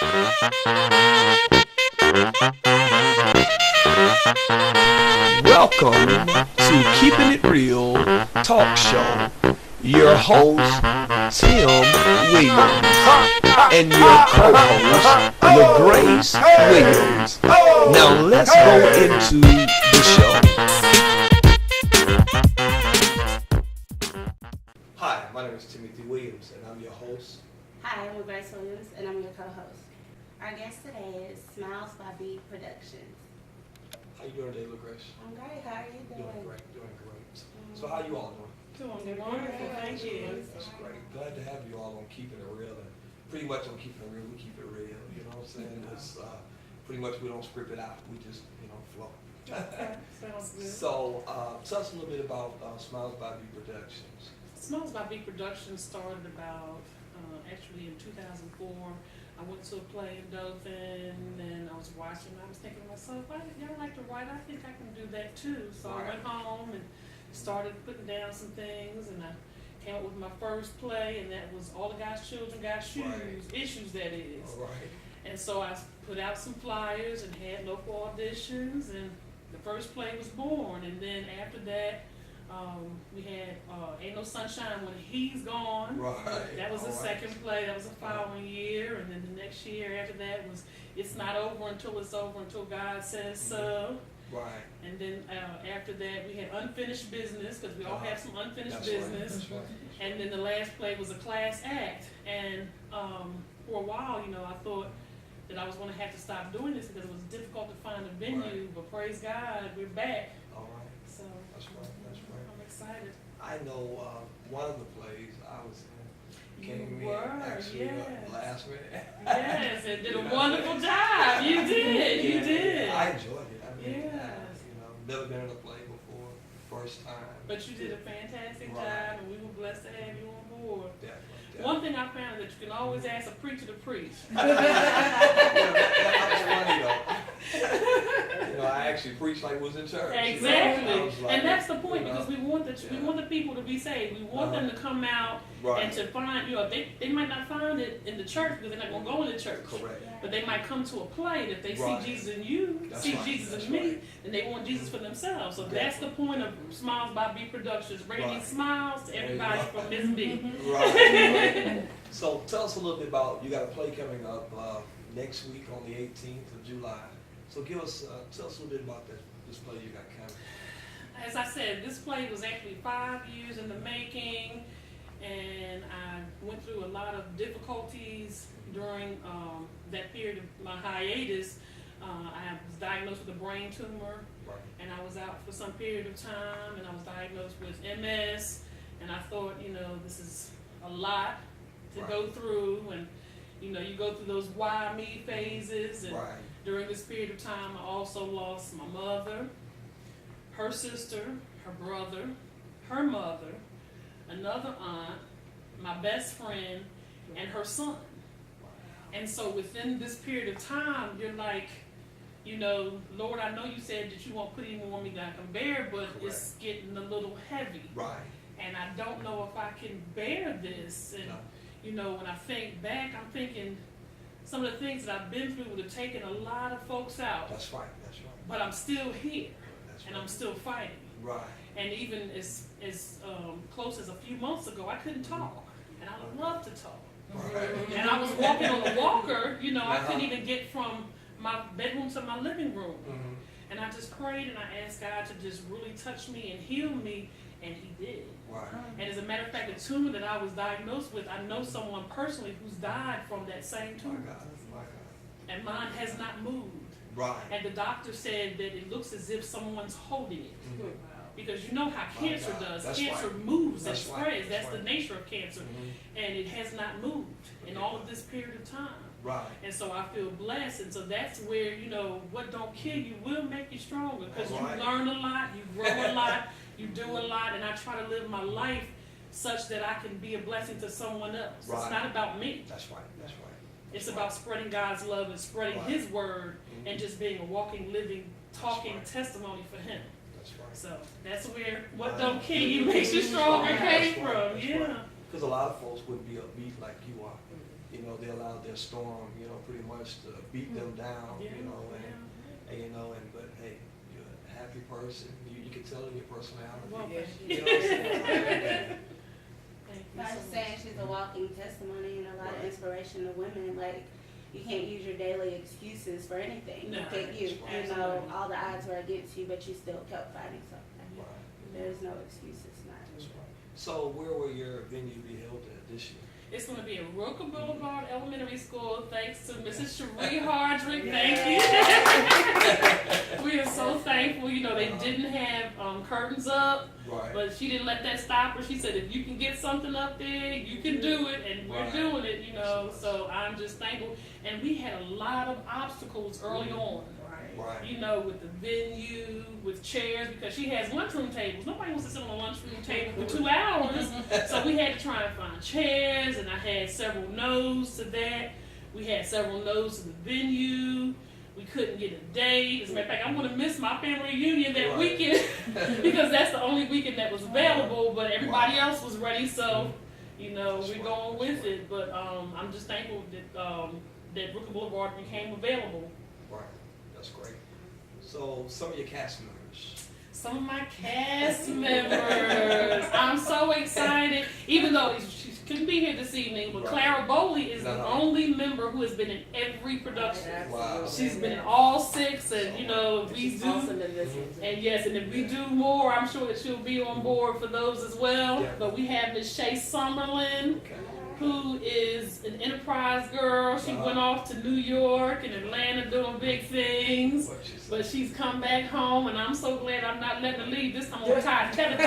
Welcome to Keeping It Real Talk Show. Your host, Tim Williams, and your co-host, LaGrace Williams. Now let's go into the show. Hi, my name is Timothy Williams, and I'm your host. Hi, I'm LaGrace Williams, and I'm your co-host. Our guest today is Smiles by B Productions. How you doing today, LaGrace? I'm great. How are you doing? Doing great. So how you all doing? Doing wonderful. Thank you. That's great. Glad to have you all on Keeping It Real. And pretty much on Keeping It Real, we keep it real. You know what I'm saying? It's pretty much we don't script it out. We just, flow. Okay, sounds good. So tell us a little bit about Smiles by B Productions. Smiles by B Productions started about, actually in 2004. I went to a play in Dothan, and I was watching, I was thinking to myself, why did y'all like to write? I think I can do that too. So I went home and started putting down some things, and I came up with my first play, and that was All the God's Children Got Shoes, Issues that is. And so I put out some flyers and had local auditions, and the first play was born. And then after that, we had Ain't No Sunshine When He's Gone. That was the second play. That was the following year. And then the next year after that was It's Not Over Until It's Over Until God Says So. And then after that we had Unfinished Business, because we all have some unfinished business. And then the last play was a class act. And for a while, I thought that I was going to have to stop doing this because it was difficult to find a venue. But praise God, we're back. So That's right. I'm excited. I know one of the plays I was in came You in were, actually yes. last minute. Yes, and did a wonderful job. You did, you did. I enjoyed it. I mean, Yes. never been in a play before, first time. But you did a fantastic job, and we were blessed to have you on board. Definitely. One thing I found is that you can always ask a preacher to preach. That was funny though. I actually preached like it was in church. Exactly, I was like, and that's the point, because we want the people to be saved. We want them to come out and to find, they might not find it in the church because they're not going to go in the church. Correct. But they might come to a play that they see Jesus in you, Jesus in me, and they want Jesus for themselves. So that's the point of Smiles by B Productions, bringing smiles to everybody from Miss B. Right. So tell us a little bit about, you got a play coming up next week on the 18th of July. So tell us a little bit about this play you got coming. As I said, this play was actually 5 years in the making, and I went through a lot of difficulties during that period of my hiatus. I was diagnosed with a brain tumor, and I was out for some period of time, and I was diagnosed with MS, and I thought, this is a lot to go through, and you go through those why me phases, and during this period of time I also lost my mother, her sister, her brother, her mother, another aunt, my best friend, and her son. And so within this period of time, you're like, Lord, I know you said that you won't put any more on me than I can bear, but it's getting a little heavy. And I don't know if I can bear this. And, when I think back, I'm thinking some of the things that I've been through would have taken a lot of folks out. That's right. But I'm still here, and I'm still fighting. And even as close as a few months ago, I couldn't talk, and I love to talk. And I was walking on a walker, I couldn't even get from my bedroom to my living room. And I just prayed and I asked God to just really touch me and heal me, and He did. And as a matter of fact, the tumor that I was diagnosed with, I know someone personally who's died from that same tumor. And mine has not moved. And the doctor said that it looks as if someone's holding it. Because you know how cancer does. Cancer moves and spreads. That's the nature of cancer. And it has not moved in all of this period of time. And so I feel blessed. And so that's where, what don't kill you will make you stronger. Because you learn a lot, you grow a lot, you do a lot. And I try to live my life such that I can be a blessing to someone else. It's not about me. It's about spreading God's love and spreading His word and just being a walking, living, talking testimony for Him. So that's where what don't kill you makes you stronger came from. Because a lot of folks wouldn't be upbeat like you are. you know, they allowed their storm, you know, pretty much to beat them down, you know, and you know, but hey, you're a happy person. You can tell in your personality. Well, You know what I'm saying? I was saying she's a walking testimony and a lot of inspiration to women. Like, you can't use your daily excuses for anything. No, you know, all the odds were against you, but you still kept fighting something. Right. There's no excuses now. That's right. So where will your venue be held at this year? It's going to be at Rooker Boulevard Elementary School, thanks to Mrs. Cherie Hardrick. Thank you. We are so thankful. You know, they didn't have curtains up, but she didn't let that stop her. She said, if you can get something up there, you can do it, and we're doing it, you know. So I'm just thankful. And we had a lot of obstacles early on. Right. You know, with the venue, with chairs, because she has lunchroom tables. Nobody wants to sit on a lunchroom table for 2 hours. So we had to try and find chairs, and I had several no's to that. We had several no's to the venue. We couldn't get a date. As a matter of fact, I'm going to miss my family reunion that weekend because that's the only weekend that was available, but everybody else was ready, so, you know, we're going with it. But I'm just thankful that Rooker Boulevard became available. Right. That's great. So some of your cast members. Some of my cast members. I'm so excited. Even though she couldn't be here this evening, but Clara Bowley is the only member who has been in every production. Wow. She's been in all 6, and you know, if we do, and yes, and if we do more, I'm sure that she'll be on board for those as well. Yeah. But we have Miss Shay Summerlin, who is an Enterprise girl. She went off to New York and Atlanta doing big things, but she's come back home, and I'm so glad I'm not letting her leave this time. I'm gonna tie tether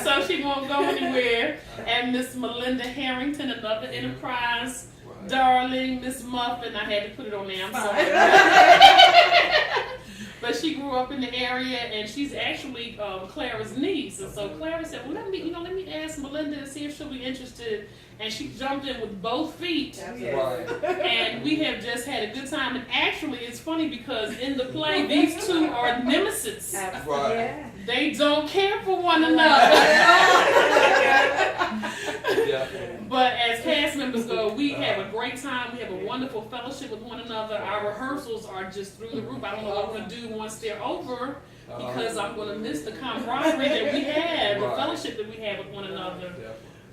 so she won't go anywhere. And Miss Melinda Harrington, another Enterprise darling, Miss Muffin. I had to put it on there. I'm sorry. But she grew up in the area, and she's actually Clara's niece. And so Clara said, well, let me ask Melinda to see if she'll be interested. And she jumped in with both feet. And we have just had a good time. And actually, it's funny because in the play, these two are nemesis. They don't care for one another. But as cast members go, we have a great time. We have a wonderful fellowship with one another. Our rehearsals are just through the roof. I don't know what I'm going to do once they're over, because I'm going to miss the camaraderie that we have, the fellowship that we have with one another.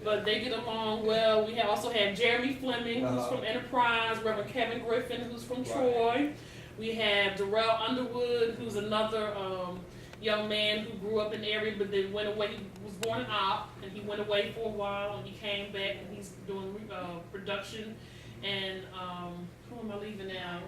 But they get along well. We also have Jeremy Fleming, who's from Enterprise, Reverend Kevin Griffin, who's from Troy. We have Darrell Underwood, who's another young man who grew up in the area, but then went away. He was born in Op, and he went away for a while, and he came back, and he's doing production. And who am I leaving now?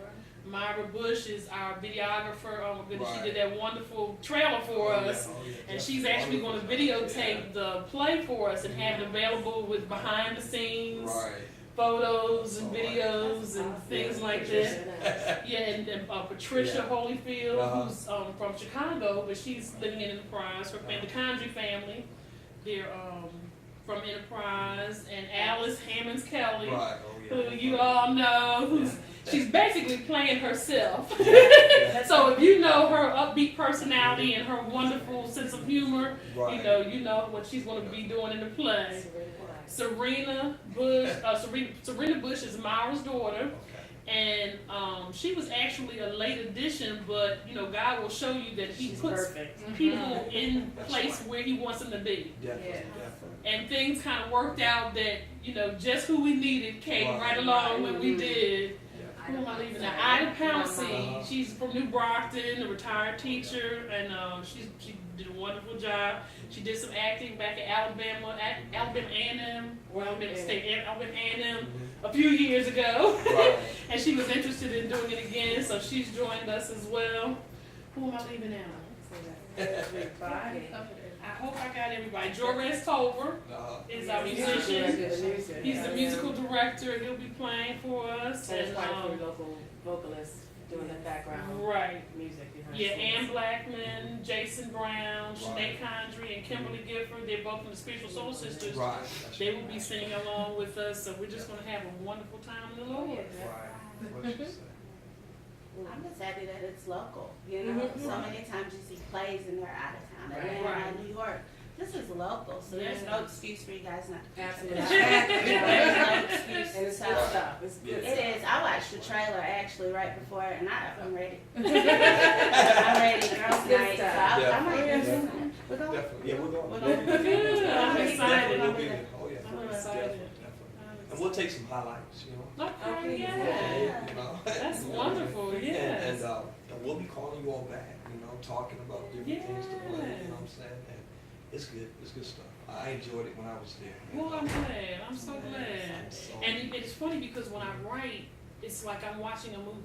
Myra Bush is our videographer. Oh my goodness, she did that wonderful trailer for us. And she's actually going to videotape the play for us and have it available with behind the scenes photos and videos and things like that. Yeah, and Patricia Holyfield, who's from Chicago, but she's living in Enterprise. Her family, the Condry family, they're from Enterprise. And Alice Hammonds Kelly, who you all know, she's basically playing herself. So if you know her upbeat personality and her wonderful sense of humor, you know what she's going to be doing in the play. Serena Bush is Myra's daughter, and she was actually a late addition, but you know, God will show you that He puts people in place where He wants them to be. And things kind of worked out that, you know, just who we needed came right along when we did. Who am I leaving now? Ida Pouncey. She's from New Brockton, a retired teacher, and she did a wonderful job. She did some acting back at Alabama A&M, or Alabama State, Alabama A&M a few years ago. And she was interested in doing it again, so she's joined us as well. Who am I leaving now? Everybody. I hope I got everybody. Jorez Tolver is our musician. He's the musical director. He'll be playing for us. And local vocalists doing the background music. Yeah, Ann Blackman, Jason Brown, Sinead Condry, and Kimberly Gifford. They're both from the Spiritual Soul Sisters. They will be singing along with us. So we're just going to have a wonderful time in the Lord. I'm just happy that it's local. You know, so many times you see plays and they're out of town, Atlanta, New York. This is local, so there's no excuse for you guys not to. Absolutely. There's no excuse. And it's So, good stuff. It's good it stuff. is. I watched the trailer actually right before, and I'm ready. I'm ready. Girls' Good night. So stuff. I might Yeah. do something. We're going. Definitely, yeah, we're going. We're going. Good. I'm Definitely, excited. we'll be there. Oh, yeah. I'm excited. Definitely. And we'll take some highlights, you know. Okay, Yeah. yeah. You know. That's wonderful, yes. And we'll be calling you all back, you know, talking about different things to play, you know what I'm saying? And it's good stuff. I enjoyed it when I was there. Well, I'm glad. I'm so glad. So, And it's funny because when I write, it's like I'm watching a movie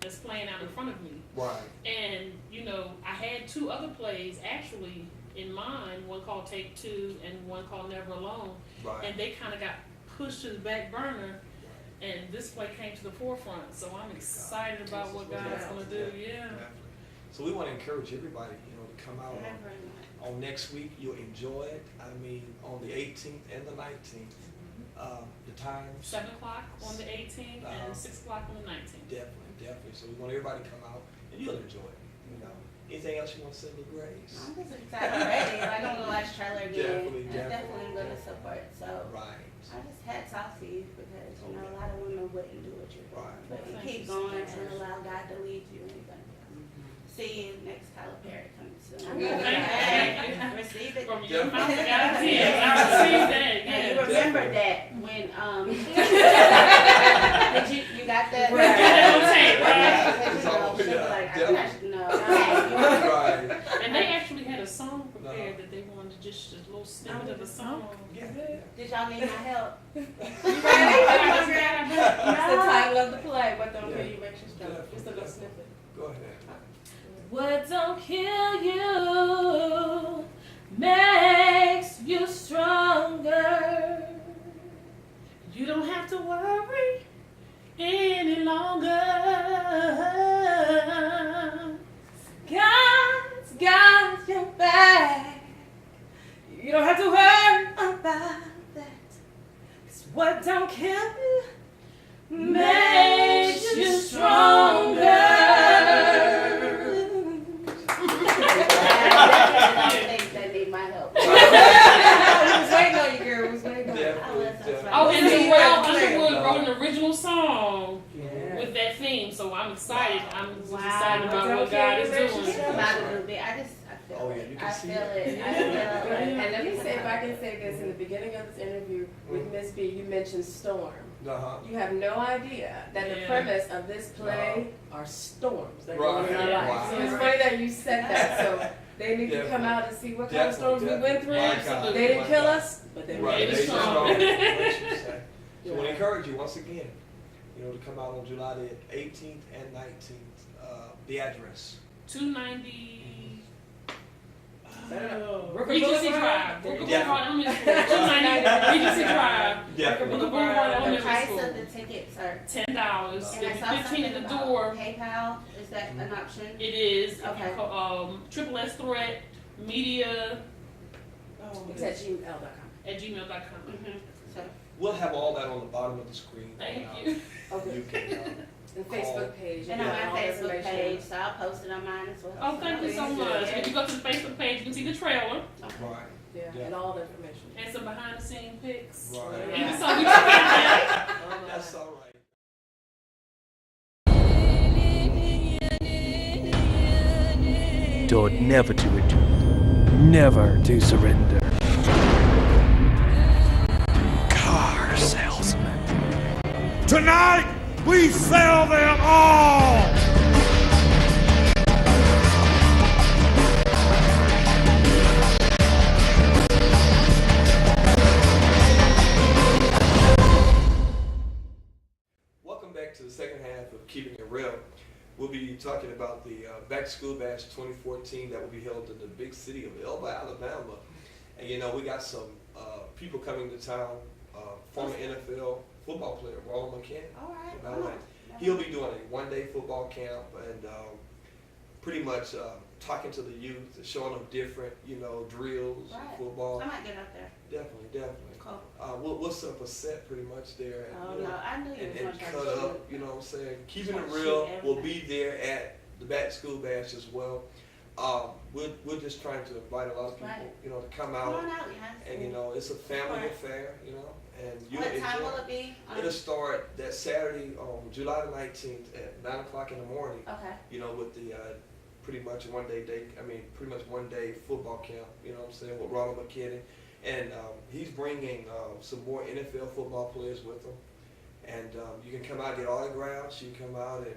that's playing out in front of me. right. And, you know, I had 2 other plays actually in mind, one called Take Two and one called Never Alone. Right. And they kind of got pushed to the back burner, and this play came to the forefront. So I'm excited about what God's going to do. Yeah. Definitely. So we want to encourage everybody, you know, to come out on next week. You'll enjoy it. I mean, on the 18th and the 19th. The times. 7 o'clock on the 18th and 6 o'clock on the 19th. Definitely. So we want everybody to come out and you'll enjoy it. You know. Anything else you want to say, Miss Grace? I'm just excited. I'm ready. Like, I'm going to watch the trailer again. Definitely. I'm going to support. So Right. I just hats off to you because, you know, a lot of women wouldn't do what you're doing. Right. But you Thank keep you going so and much. allow God to lead you and everything. See you next Tyler Perry coming soon. Thank you. Receive it. From your mouth to God's ears. I received that. And you Yeah. remember that when did you got that? Right. Get it on tape, right? Because, you know, she was like, I got no. Right. And they actually had a song prepared that they wanted to just a little snippet of a song. Yeah. Did y'all need my help? It's the title of the play. What don't kill you makes you stronger. Just a little snippet. Go ahead. What don't kill you makes you stronger. You don't have to worry any longer. God's got your back. You don't have to worry about that. 'Cause what don't kill you makes you stronger. I think they need my help. We was waiting on you, girl. We was waiting on you. Oh, and Joelle Underwood wrote an original song Yeah. with that theme, so I'm excited. I'm just Wow. excited about what Okay, God is makes you doing. It's about a little bit. I feel Oh, yeah, it. you can I see feel it. it. I feel it. And let me say, if I can say this, in the beginning of this interview with Miss B, you mentioned storm. Uh-huh. You have no idea that the Yeah. premise of this play are storms that go on in our Right. life. So Wow. it's funny that you said that. So they need to come out and see what kind of storms we went through. Absolutely. They didn't kill us, but they Right. Made made us us They strong. strong. So we encourage you once again, you know, to come out on July the 18th and 19th. The address. 290 Brooklyn Regency Boulevard. Drive. There you Brooklyn go. Boulevard Elementary School. 290 Regency Drive. Yeah. Brooklyn Boulevard The Elementary price School. of the tickets are. $10. And I There'll be saw 15 something at the about door. PayPal. Is that an option? It is. If you Okay. call, triple S threat media It's at gmail.com. at gmail.com. Mm-hmm. So, We'll have all that on the bottom of the screen. Thank And, you. Okay. You can, And Facebook page. and on you got my all the Facebook information. page, so I'll post it on mine as well. Oh, thank you so much. If you go to the Facebook page, you can see the trailer right. Yeah, Yeah. and all the information. and some behind the scene pics. Right. Even so, we took that. That's all right. Don't never to return. Never to surrender. Car salesman. Tonight, we sell them all! Welcome back to the second half of Keeping It Real. We'll be talking about the Back to School Bash 2014 that will be held in the big city of Elba, Alabama. And you know, we got some people coming to town, former NFL football player, Ronald McKinney. All right. from LA. He'll be doing a one-day football camp and pretty much talking to the youth, showing them different, you know, drills, Right. football. I might get up there. Definitely. Cool. We'll set up a set pretty much there. And, Oh, you know, no, I knew you and was going to try cut to up, you know what I'm saying? Keeping Try It to Real shoot will be there at the Back to School Bash as well. we're just trying to invite a lot of people, Right. you know, to come Come out. on out, guys. And, you know, it's a family Right. affair, you know, and What time will it be? It'll start that Saturday on July the 19th at 9 o'clock in the morning, Okay. you know, with the pretty much one day football camp, you know what I'm saying, with Ronald McKinney. And he's bringing some more NFL football players with him. And you can come out, get autographs, you can come out and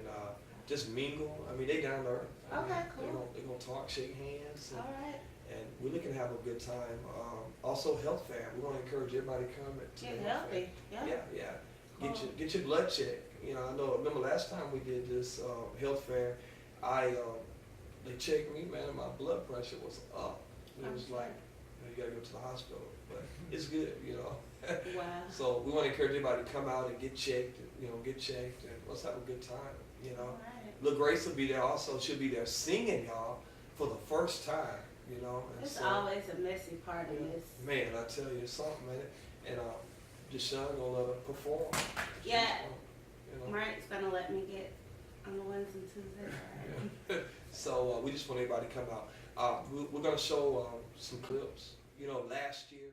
just mingle. I mean, they down there. Okay, cool. They're gonna talk, shake hands. All right. And we're looking to have a good time. Also, health fair. We want to encourage everybody to come to Get the health fair. healthy. Yeah. Yeah. Get your blood checked. You know, remember last time we did this health fair, they checked me, man, and my blood pressure was up. It was like, you gotta go to the hospital, but it's good, you know. Wow. So we want to encourage everybody to come out and get checked, and let's have a good time, you know. All right. Lil Grace will be there also. She'll be there singing, y'all, for the first time, you know. And It's so, always a messy part of this. man, I tell you, it's something, man. And Deshaun gonna let her perform. Yeah. You know. Mike's gonna let me get on the ones and twos. Right? So we just want everybody to come out. We're gonna show some clips. You know, last year.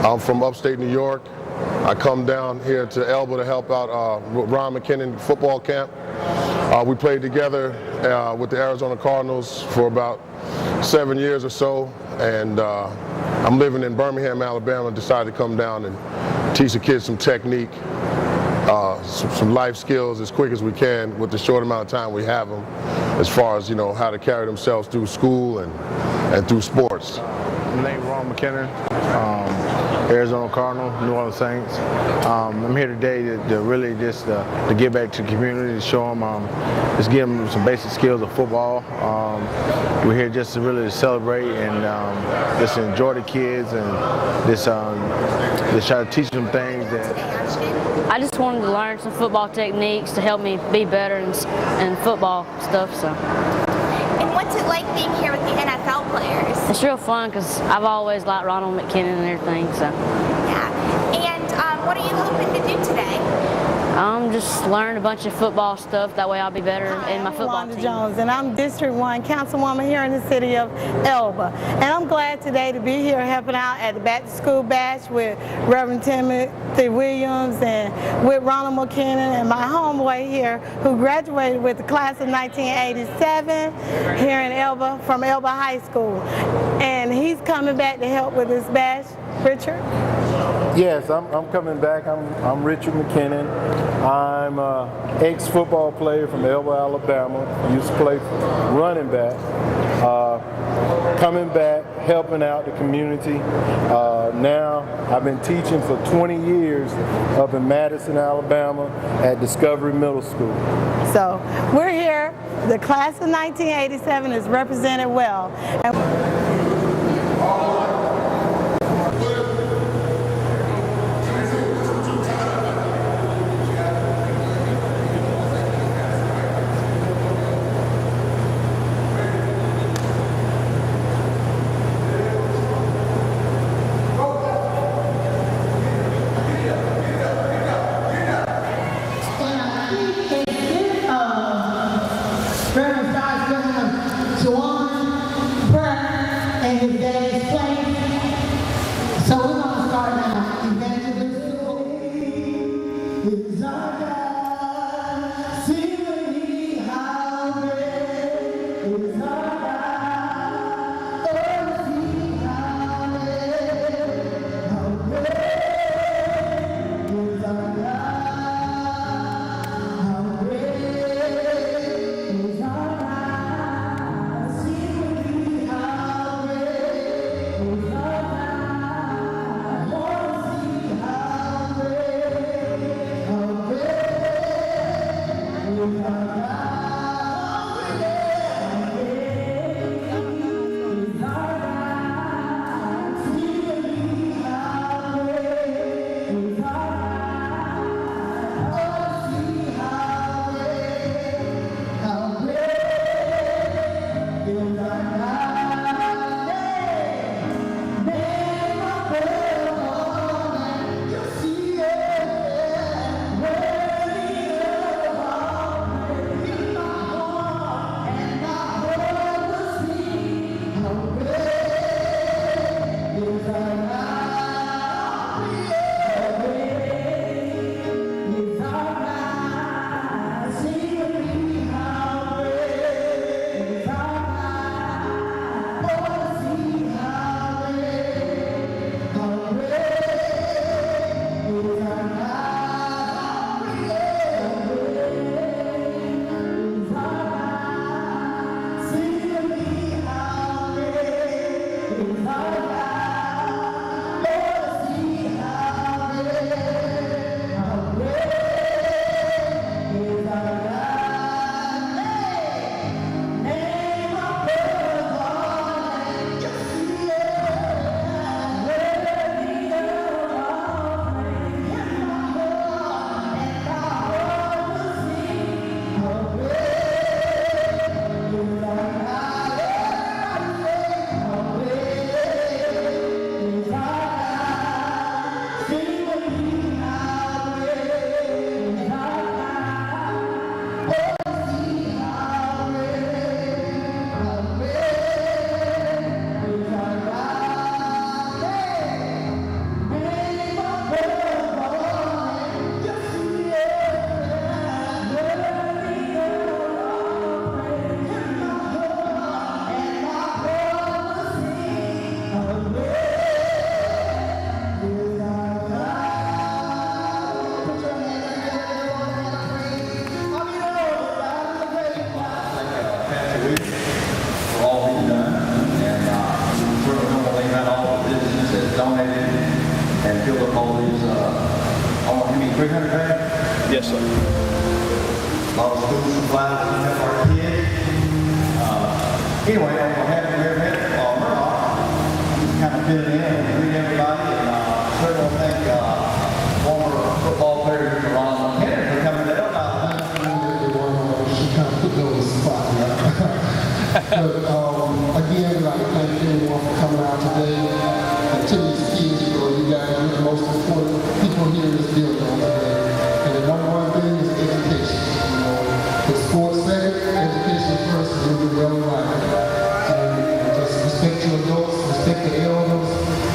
I'm from upstate New York. I come down here to Elba to help out Ron McKinnon football camp. We played together with the Arizona Cardinals for about 7 years or so, and I'm living in Birmingham, Alabama. Decided to come down and teach the kids some technique, some life skills as quick as we can with the short amount of time we have them, as far as, you know, how to carry themselves through school and through sports. My name is Ron McKinnon. Arizona Cardinal, New Orleans Saints. I'm here today to really just to give back to the community, to show them, just give them some basic skills of football. We're here just to really celebrate and just enjoy the kids and just try to teach them things that. I just wanted to learn some football techniques to help me be better in football stuff. So. And what's it like being here with the NFL players? It's real fun because I've always liked Ronald McKinnon and everything. So. Yeah. And what are you hoping to do today? Just learn a bunch of football stuff. That way I'll be better in my football team. I'm Wanda Jones, and I'm District 1 Councilwoman here in the city of Elba. And I'm glad today to be here helping out at the Back to School Bash with Reverend Timothy Williams and with Ronald McKinnon and my homeboy here who graduated with the class of 1987 here in Elba from Elba High School. And he's coming back to help with this bash. Richard? Yes, I'm coming back. I'm Richard McKinnon. I'm an ex-football player from Elba, Alabama. Used to play running back. Coming back, helping out the community. Now I've been teaching for 20 years up in Madison, Alabama at Discovery Middle School. So we're here. The class of 1987 is represented well. Prayer 300 bag? Yes, sir. All the school supplies we have for our kids. Anyway, I'm happy we're here at Murdoch. Kind of filling in and greet everybody. And certainly want to thank former football player Ron Henry for coming to Elba. She kind of put me on the spot. But again, I'd like to thank everyone for coming out today. And to these kids, you guys are the most important people here in this building today. And the number one thing is education. The sports second, education first, and you'll do well in life. And just respect your adults, respect the elders,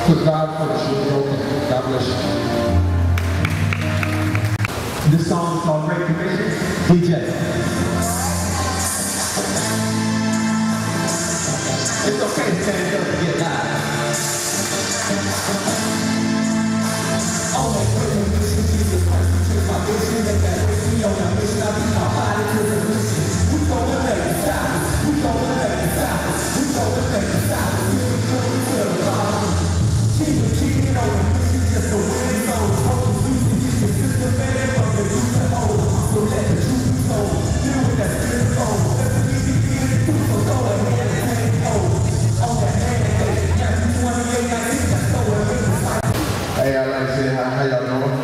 put God first, you'll be okay. God bless you. This song is called Great Commission. DJ. It's okay to stand up and get loud. Oh, Jesus Christ, take my mission, make that way, we on a mission, I be my body to the mission. We gonna make it stop, we gonna make it stop, we gonna make it stop, we gonna to the bottom. Keep it on the mission, just the way it's on. Hope you see the system, man, from the youth to old. So let the truth be told, deal with that spirit soul. Let the music be in the truth, so go ahead and take hold. On that hand, now you want to make that thing, that's so amazing. Hey, I'd like to say how y'all doing?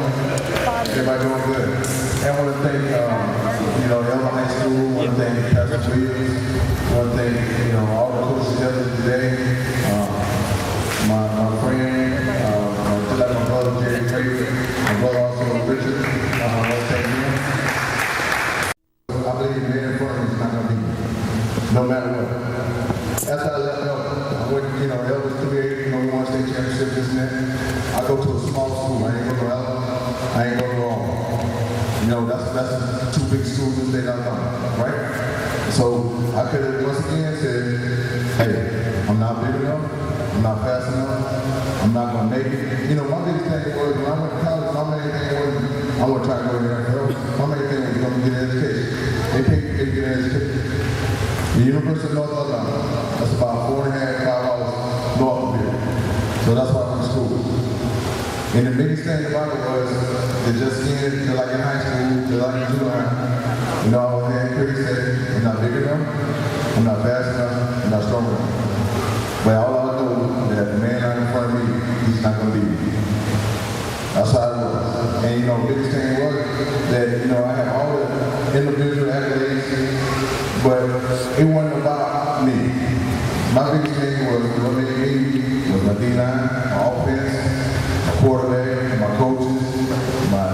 Everybody doing good? And I want to thank, Elba High School. I want to thank Pastor Williams. I want to thank, all the coaches together today. My friend, just like my brother Jerry Craven, my brother also Richard. I want to thank him. I believe the man in front of me is not going to be no matter what. That's how I left Elba. I went, Elba's 3A, we won state championship, this and that. I go to a small school. I ain't go to Elba. I ain't go to Elba. That's two big schools in the state of Alabama, right? So I could have once again said, hey, I'm not big enough. I'm not fast enough. I'm not gonna make it. My biggest thing was when I went to college, my main thing was I want to try to go to the NFL. My main thing was going to get an education. They paid me to get an education. The University of North Alabama, that's about 4.5, 5 hours north of here. So that's why I went to school. And the biggest thing about it was that just in, like in high school, just like in junior high, I had Chris said, I'm not big enough, I'm not fast enough, I'm not strong enough. But all I know that the man out in front of me, he's not going to beat me. That's how it was. And the biggest thing was that, I had all the individual accolades, but it wasn't about me. My biggest thing was what made me was my D-line, my offense, my quarterback, my coaches, my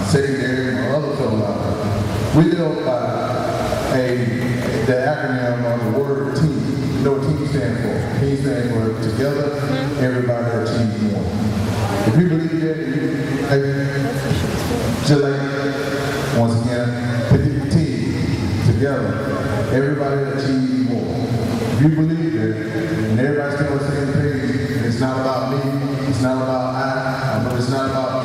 secondary, my other fellows out there. We live by the acronym of the word team. You know what team stands for? Team stands for together, everybody achieves more. If you believe that, just like, once again, pick the team together, everybody achieves more. If you believe that, and everybody's still on the same page, it's not about me, it's not about it's not about,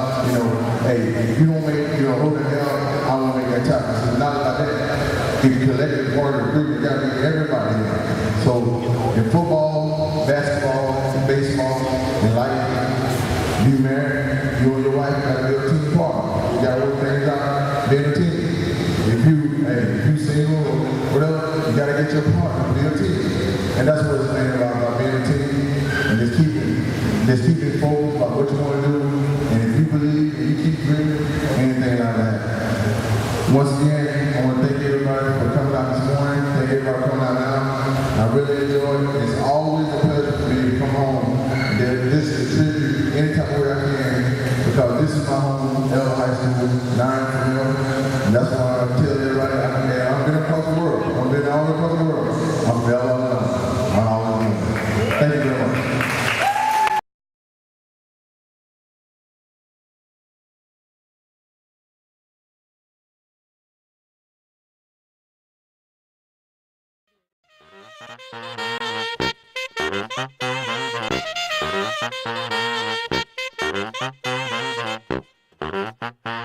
hey, if you don't make, hold the hell, I won't make that time. It's not about that. If you collective part of the group, you got to get everybody in. So, in football, basketball, baseball, and life, you married, you and your wife got to be a team partner. You got to work things out, being a team. If you single or whatever, you got to get your partner, be a team. And that's what it's saying about being a team and just keeping focused about what you want to do. And if you believe and you keep dreaming, anything like that. Once again, I want to thank everybody for coming out this morning. Thank everybody for coming out now. I really enjoyed it. It's always a pleasure for me to come home. This is a tribute anytime where I can, because this is my home, Elba High School, 9 from Elba. And that's why I tell everybody, I've been across the world. I've been all across the world. I'm from Elba. I'm always doing it. Thank you very much. Thank you.